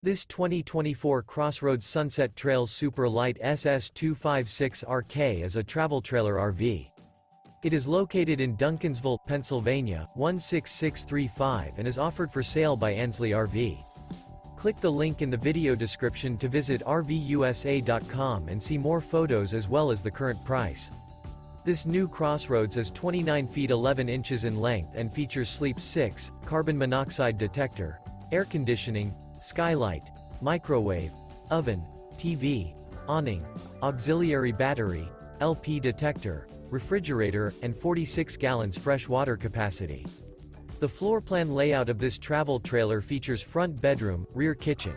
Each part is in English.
This 2024 CrossRoads Sunset Trails Super Lite SS256RK is a travel trailer RV. It is located in Duncansville, Pennsylvania, 16635 and is offered for sale by Ansley RV. Click the link in the video description to visit RVUSA.com and see more photos as well as the current price. This new CrossRoads is 29 feet 11 inches in length and features Sleep 6, carbon monoxide detector, air conditioning, Skylight, microwave, oven, TV, awning, auxiliary battery, LP detector, refrigerator, and 46 gallons fresh water capacity. The floor plan layout of this travel trailer features front bedroom, rear kitchen.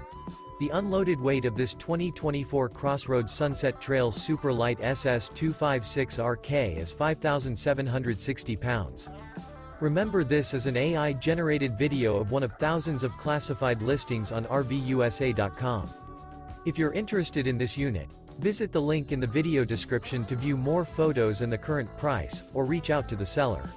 The unloaded weight of this 2024 CrossRoads Sunset Trails Super Lite SS256RK is 5,760 pounds. Remember, this is an AI-generated video of one of thousands of classified listings on RVUSA.com. If you're interested in this unit, visit the link in the video description to view more photos and the current price, or reach out to the seller.